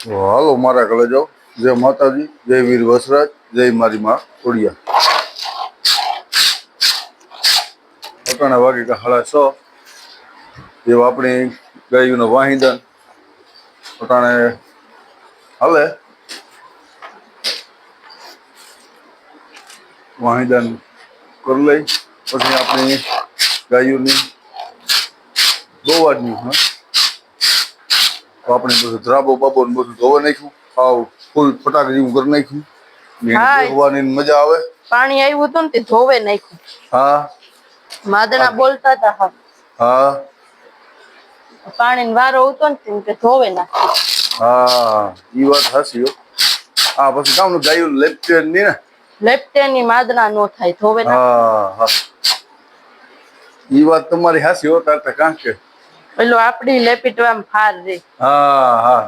હાલો મારા ઘરે જાઓ. જય માતાજી, જય વીર વસરાજ, જય મારી માં ઓડિયા. અટાણા વાગે કે 6:30 જેવું આપણી ગાયોનો વાહિંદન અટાણે હાલે. વાહિંદન કરી લઈ પછી આપણી ગાયોની દોવાની તો આપણે બધું ધ્રાબો બાબો ને બધું ધોવા નાખ્યું. હાવ ફૂલ ફટાક જેવું કરી નાખ્યું. ધોવાની મજા આવે. પાણી આવ્યું હતું ને તે ધોવે નાખ્યું. હા માદણા બોલતા હતા. હા પાણી વારો હતો ને તે ધોવે નાખ્યું. હા ઈ વાત સાચી હો. હા પછી કામ ગાયું લેપટેન ની ને લેપટેન ની માદણા નો થાય ધોવે નાખ્યું. હા ઈ વાત તમારી સાચી હો. તાર કાં કે પેલો આપડી લેપીટવામાં ફાર રે. હા હા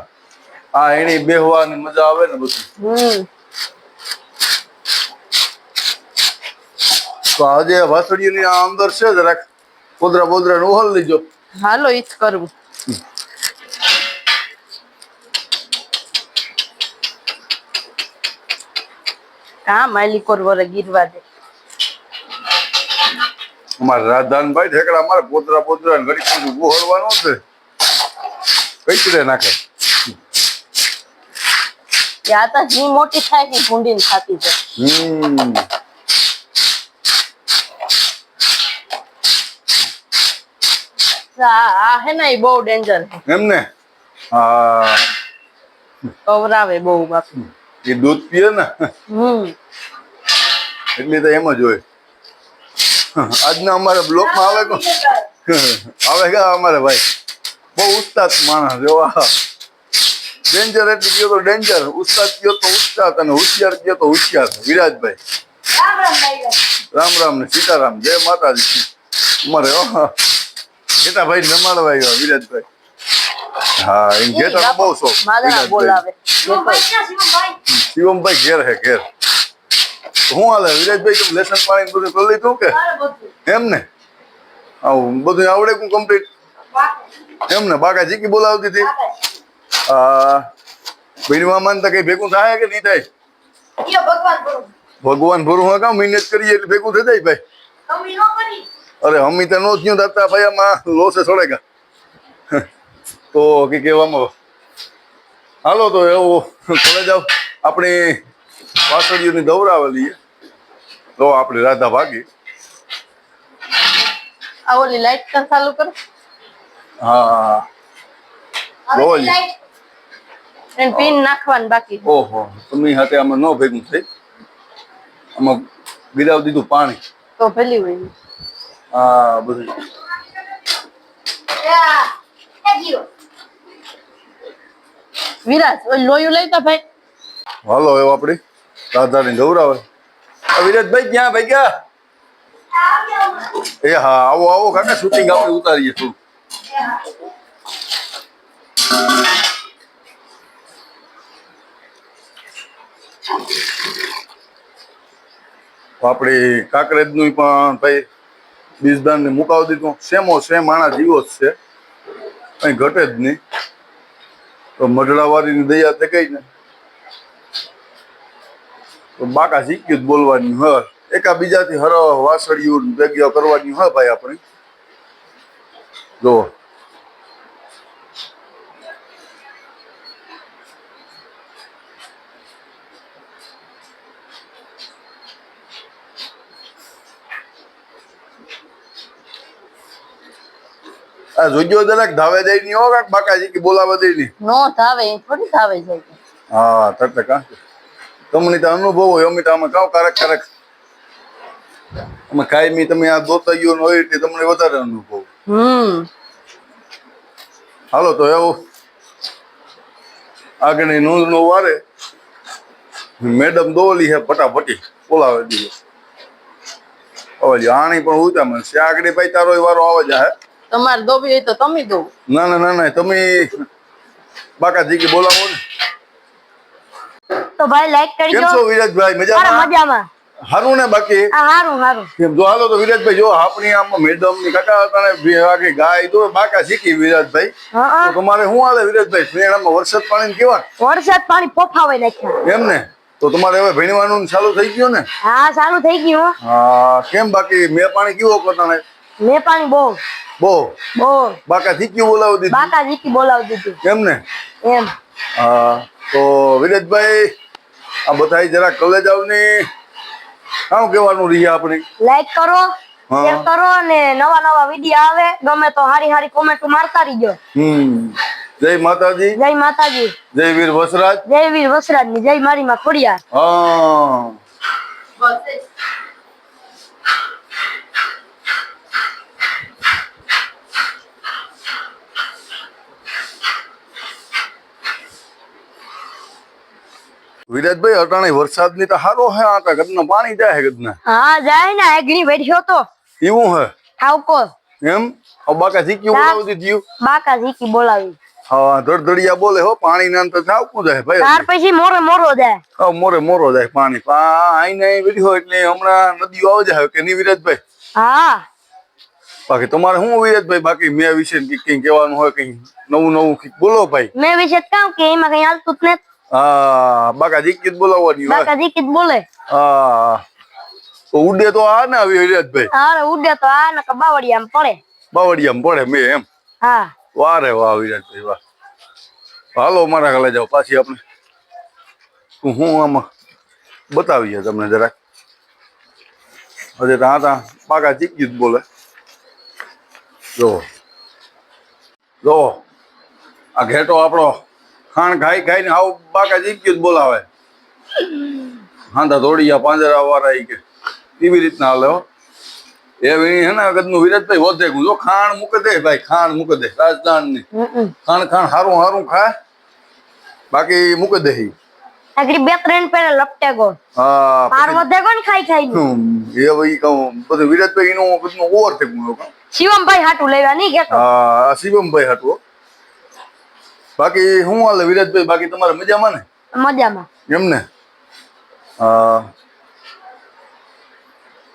હા એની બેહવાની મજા આવે ને બધું. તો આજે વાસળીઓ ની અંદર છે જરાક પોદરા બોદરા નું ઉહલ લીજો. હાલો ઈ જ કરવું. કા માલી કોર વરે ગીરવા દે. અમારે રાજધાનભાઈ ઠેકડા મારે પોતરા પોતરા ઘડી બધું ઉહળવાનું છે. કઈકડે નાખે. યા તા જી મોટી થાય કે ભૂંડી ને ખાતી છે. આ હે ને બહુ ડેન્જર છે એમ ને. હા કવરાવે બહુ બાપુ. એ દૂધ પીએ ને એટલે તો એમ જ હોય. આજના અમારા બ્લોકમાં આવે તો આવે કે અમારે ભાઈ બહુ ઉસ્તાદ માણસ એવા. ડેન્જર એટલે કયો તો ડેન્જર, ઉસ્તાદ કયો તો ઉસ્તાદ અને હોશિયાર કયો તો હોશિયાર. વિરાજભાઈ રામ રામ ને સીતારામ, જય માતાજી. અમારે જેઠાભાઈ રમાડવા આવ્યા વિરાજભાઈ. હા એમ જેઠા બહુ શોખ. શિવમભાઈ ઘેર હે ઘેર. શું હાલે વિરાજભાઈ? તમે લેસન પાણી બધું કરી લીધું કે એમ ને? આવું બધું આવડે કું કમ્પ્લીટ એમ ને? બાકા જીકી બોલાવતી હતી. ભીડમાં માનતા કઈ ભેગું થાય કે નહીં થાય? ભગવાન ભરું કામ મહેનત કરીએ એટલે ભેગું થઈ જાય ભાઈ. અરે અમી તો નો થયું દાતા ભાઈ આમાં લોસે છોડેગા તો કે કહેવામાં. હાલો તો એવું કોલેજ આવ આપણી વાસળીઓની દવરાવેલી તો આપણી રાધા ભાગી. આ ઓલી લાઈટ કર ચાલુ કરો. હા બોલ એને પિન નાખવાનું બાકી. ઓહો તમે હાથે આમાં ન ભેગું થઈ. આમાં ગિરાવ દીધું પાણી તો ભલી હોય. હા બધું વિરાજ લોયું લઈ તા ભાઈ. હાલો એવું આપડી રાધાની દવરાવે. વિરાજભાઈ ક્યાં ભાઈ ગયા? એ હા આવો આવો કાકા, શૂટિંગ આપણે ઉતારીએ તું. આપડી કાંકરેજ નું પણ ભાઈ બીજદાન ને મુકાવી દીધું. સેમો સેમ આણા જીવો જ છે, કઈ ઘટે જ નહીં. તો મઢડાવાળી ની દયા તે કઈ ને તો બાકા શીખ્યું જ બોલવાની હોય. એકા બીજાથી હર વાસળિયું ભેગ્યા કરવાની હોય ભાઈ આપણે. જો આ જોજો જરાક ધાવે દઈ ની હો કાક બાકાજી કે બોલાવા દઈ ની નો ધાવે થોડી ધાવે જાય. હા તટે કા તમને તો અનુભવ હોય. અમે તો આમાં કાવ કારક કારક અમે કાયમી તમે આ દોતાઈઓ નો હોય એટલે તમને વધારે અનુભવ. હાલો તો એવું આગળની નોંધ નો વારે મેડમ દોલી હે ફટાફટી બોલાવે દીધો. હવે આણી પણ ઉતા મને આગળ ભાઈ તારો વારો આવે છે. તમારે દોબી હોય તો તમે દો. ના ના ના ના તમે બાકાજી કે બોલાવો ને. તો ભાઈ લાઈક કરી દો. કેમ છો વિરાજભાઈ? મજામાં? મજામાં. હારું ને બાકી હા હારું હારું. એમ જો હાલો તો વિરાજભાઈ જો આપણી આમ મેડમ ની કાકા હતા ને આખી ગાય તો બાકા શીખી વિરાજભાઈ. હા તો તમારે શું હાલે વિરાજભાઈ મેળામાં વરસાદ પાણી કેવા વરસાદ પાણી પોફાવાય નાખ્યા. એમ ને તો તમારે હવે ભણવાનું ચાલુ થઈ ગયું ને? હા ચાલુ થઈ ગયું. હા કેમ બાકી મેં પાણી કેવો કરતા મેં પાણી બહુ બહુ બાકા શીખ્યું બોલાવી દીધું બાકા જીકી બોલાવી દીધું એમ ને? એમ. હા તો વિરાજભાઈ આ બધા જરા કોલેજ આવની શું કહેવાનું રહી આપણે? લાઈક કરો, શેર કરો અને નવા નવા વિડિયો આવે ગમે તો હારી હારી કોમેન્ટ મારતા રહીજો. જય માતાજી. જય માતાજી. જય વીર વસરાજ. જય વીર વસરાજ ની જય મારી માં ખોડિયાર. હા વિરાજભાઈ અટાણે વરસાદ ની તો હારો હે આટા ગદના પાણી જાય હે ગદના. હા જાય ને આગણી બેઠ્યો તો એવું હે ઠાવકો એમ બાકા શીખ્યું બોલાવી દીધું બાકા જીકી બોલાવી. હા ધડધડિયા બોલે હો પાણી ના તો થાવકું જાય ભાઈ. ત્યાર પછી મોરો જાય. હા મોરો જાય પાણી આઈને વિડિયો એટલે હમણાં નદીઓ આવી જાય કે નહીં વિરાજભાઈ? હા બાકી તમારે શું વિરાજભાઈ બાકી મેં વિશે કઈ કહેવાનું હોય કઈ નવું બોલો ભાઈ. મેં વિશે કહું કે એમાં કઈ હાલતું જ નથી. હા બાકા જીકી બોલાવવાની હોય. બાકા જીકી બોલે. હા તો ઉડે તો આ ને આવી વિરાજભાઈ. હા ઉડે તો આ ને બાવળિયામાં પડે. બાવળિયામાં પડે મેં એમ. હા વાહ રે વાહ વિરાજભાઈ વાહ. હાલો મારા ઘરે જાઓ પાછી આપણે હું આમાં બતાવીએ તમને જરાક. હજે ત્યાં બાકા જીકી જ બોલે. જો આ ઘેટો આપણો ખાણ ખાઈ ને આવું બાકા જીક્યું જ બોલાવે. હાંધા દોડિયા પાંજરા વાળા કે એવી રીતના હાલે હો. એવી હે ને ગદનું વિરાજભાઈ વધે જો ખાણ મૂકે દે ભાઈ ખાણ મૂકે દે રાજસ્થાન ની ખાણ હારું ખાય બાકી મૂકે દે. આગળ 2-3 પેલા લપટે ગો. હા પાર વધે કોણ ખાઈ એ ભાઈ કહું બધું વિરાજભાઈ એનું બધું ઓવર થઈ ગયું. શિવમભાઈ હાટું લેવા નહીં કેતો. હા શિવમભાઈ હાટું. બાકી શું હાલે વિરાજભાઈ બાકી તમારે મજામાં ને? મજામાં એમ ને?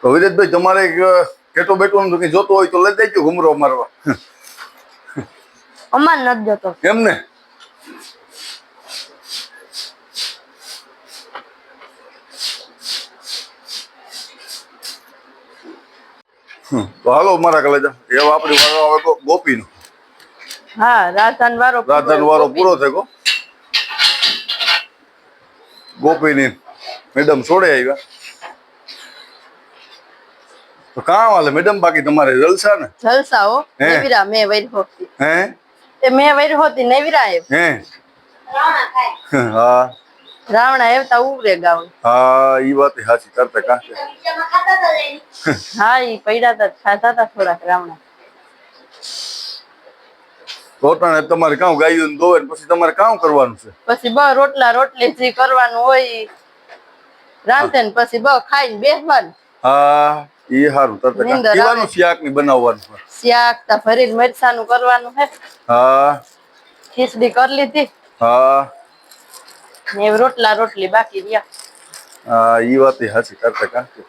તો વિરાજભાઈ તમારે કેટો બેટો કઈ જોતો હોય તો લઈ દેજો ઘુમરો મારવા. અમાર નથી જતો એમ ને? તો હાલો મારા કલેજા એવા આપણી વારો આવે ગોપી નો. હા રાધાન વારો પૂરો થયો. ગોપી ની મેડમ છોડે આવ્યા તો કામ હાલે મેડમ બાકી તમારે જલસા ને? જલસા હો. નેવિરા મે વૈર હોતી હે તે મે વૈર હોતી નેવિરા હે રાવણા ખાય. હા રાવણા એવતા ઉભરે ગાવ. હા ઈ વાત સાચી કરતે કાંસે. હા ઈ પૈડા તા ખાતા તા થોડાક રાવણા. રોટણે તમારે કામ ગાયું દોવે પછી તમારે કામ કરવાનું છે. પછી બ રોટલા રોટલી જે કરવાનું હોય રાંધે ને પછી બ ખાઈને બેસવાનું. હા ઈ હારું તરત કેવાનું શાક ની બનાવવાનું. શાક તા ભરીને મરચાનું કરવાનું હે. હા ખીચડી કરી લીધી. હા ને રોટલા રોટલી બાકી રહ્યા. હા ઈ વાત સાચી કરતે કાંસે.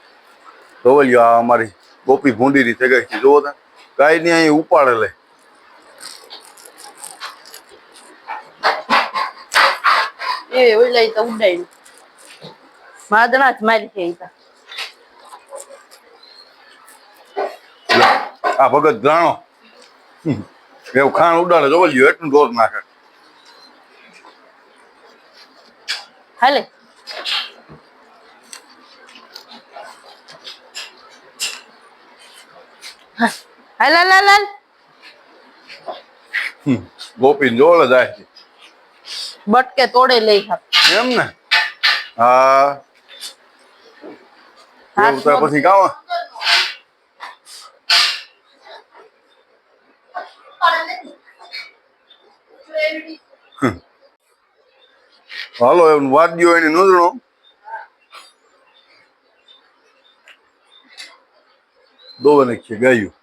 જોવલ્યો આ અમારી ગોપી ભૂંડી ની થઈ ગઈ છે જોવો તા ગાય ની અહીં ઉપાડે લે. એ ઓલાઈ તો ઉડાઈ માદણા જ મારી છે ઈ. આ ભગત જાણો એવું ખાણ ઉડાડે જોવલ્યો એટલું ઢોર નાખે. હાલે હાલ હાલ હાલ હાલ. ગોપી જોડે જાય છે બટકે તોડે લઈ એમ ને? હા એવું તો પછી ગાવા હાલો એમ વાદ્યો એની નોંધણો દોવે નાખીએ ગાયું.